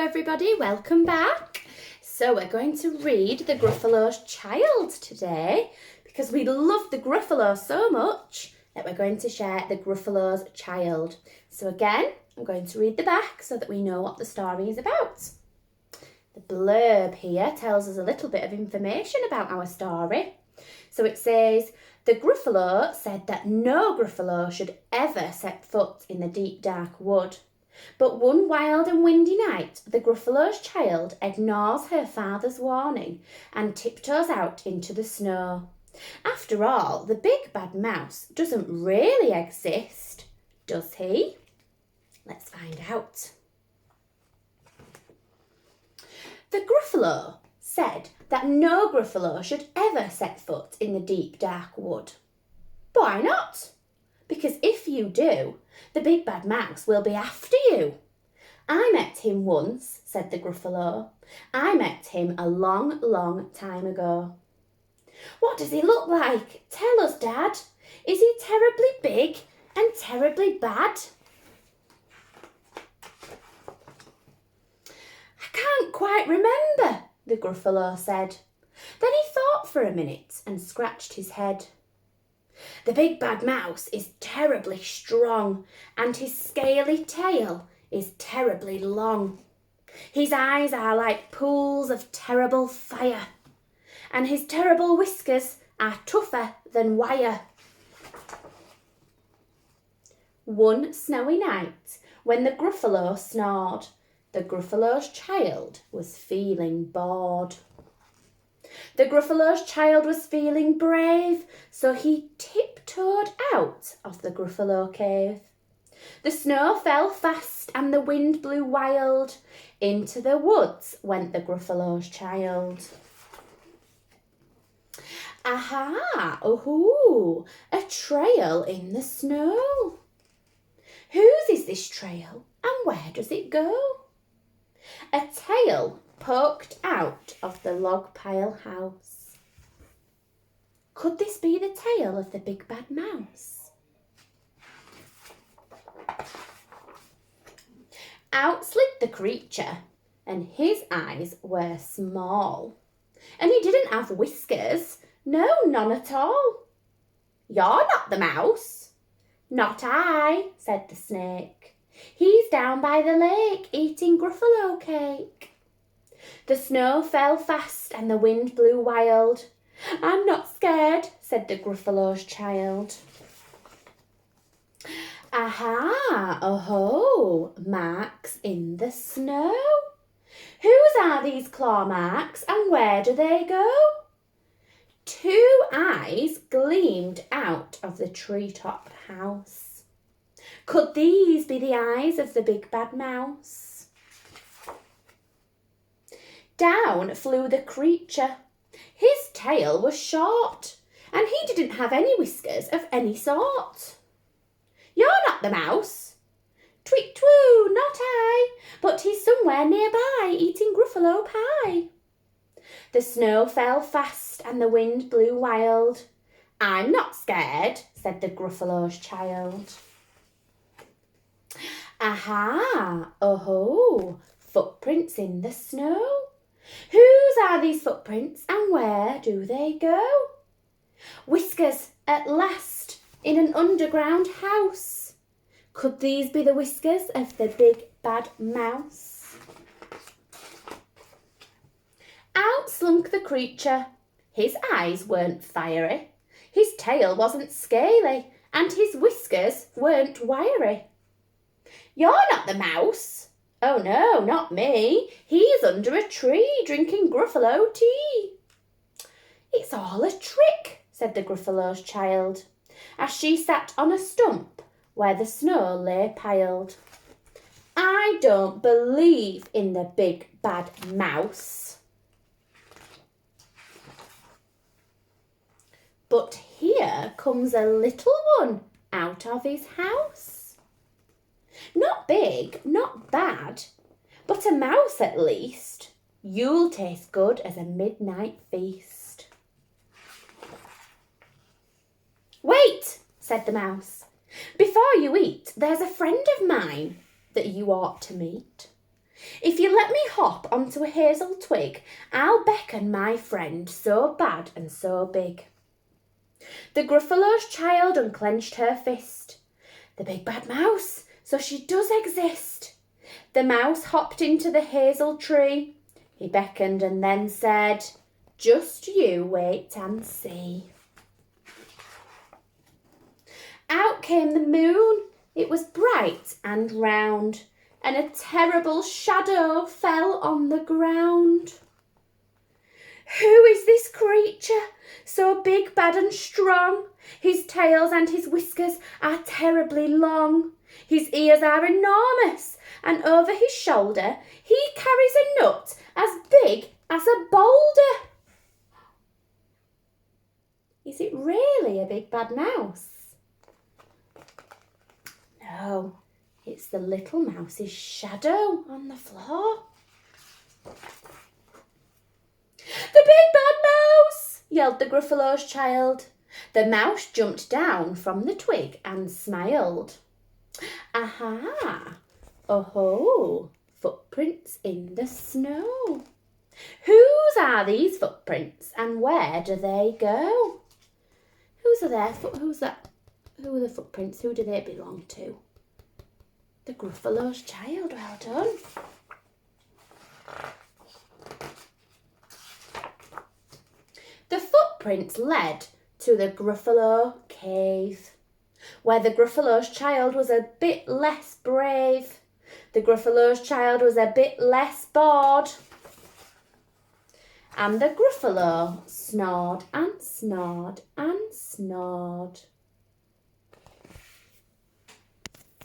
everybody, welcome back. So we're going to read The Gruffalo's Child today because we love the Gruffalo so much that we're going to share The Gruffalo's Child. So again, I'm going to read the back so that we know what the story is about. The blurb here tells us a little bit of information about our story. So it says, the Gruffalo said that no Gruffalo should ever set foot in the deep dark wood. But one wild and windy night, the Gruffalo's child ignores her father's warning and tiptoes out into the snow. After all, the big bad mouse doesn't really exist, does he? Let's find out. The Gruffalo said that no Gruffalo should ever set foot in the deep dark wood. Why not? Because if you do, the big bad mouse will be after you. I met him once, said the Gruffalo. I met him a long, long time ago. What does he look like? Tell us, Dad. Is he terribly big and terribly bad? I can't quite remember, the Gruffalo said. Then he thought for a minute and scratched his head. The big bad mouse is terribly strong, and his scaly tail is terribly long. His eyes are like pools of terrible fire, and his terrible whiskers are tougher than wire. One snowy night, when the Gruffalo snored, the Gruffalo's child was feeling bored. The Gruffalo's child was feeling brave, so he tiptoed out of the Gruffalo cave. The snow fell fast and the wind blew wild. Into the woods went the Gruffalo's child. Aha! Oh, a trail in the snow. Whose is this trail and where does it go? A tail poked out of the log pile house. Could this be the tail of the big bad mouse? Out slid the creature, and his eyes were small. And he didn't have whiskers, no, none at all. You're not the mouse. Not I, said the snake. He's down by the lake eating Gruffalo cake. The snow fell fast and the wind blew wild. I'm not scared, said the Gruffalo's child. Aha, oh, marks in the snow. Whose are these claw marks and where do they go? Two eyes gleamed out of the treetop house. Could these be the eyes of the big bad mouse? Down flew the creature. His tail was short, and he didn't have any whiskers of any sort. You're not the mouse. Tweet twoo, not I, but he's somewhere nearby eating Gruffalo pie. The snow fell fast and the wind blew wild. I'm not scared, said the Gruffalo's child. Aha, oh, footprints in the snow. Whose are these footprints and where do they go? Whiskers at last in an underground house. Could these be the whiskers of the big bad mouse? Out slunk the creature. His eyes weren't fiery, his tail wasn't scaly, and his whiskers weren't wiry. You're not the mouse. Oh no, not me. He's under a tree drinking Gruffalo tea. It's all a trick, said the Gruffalo's child, as she sat on a stump where the snow lay piled. I don't believe in the big bad mouse. But here comes a little one out of his house. Not big, not bad, but a mouse at least. You'll taste good as a midnight feast. Wait, said the mouse. Before you eat, there's a friend of mine that you ought to meet. If you let me hop onto a hazel twig, I'll beckon my friend so bad and so big. The Gruffalo's child unclenched her fist. The big bad mouse, so she does exist. The mouse hopped into the hazel tree. He beckoned and then said, just you wait and see. Out came the moon. It was bright and round, and a terrible shadow fell on the ground. Who is this creature, so big, bad and strong? His tails and his whiskers are terribly long. His ears are enormous, and over his shoulder he carries a nut as big as a boulder. Is it really a big bad mouse? No, it's the little mouse's shadow on the floor. The big bad mouse! Yelled the Gruffalo's child. The mouse jumped down from the twig and smiled. Aha! Oh-ho! Footprints in the snow. Whose are these footprints and where do they go? Who are the footprints? Who do they belong to? The Gruffalo's child. Well done. The footprints led to the Gruffalo cave, where the Gruffalo's child was a bit less brave. The Gruffalo's child was a bit less bored. And the Gruffalo snored and snored and snored.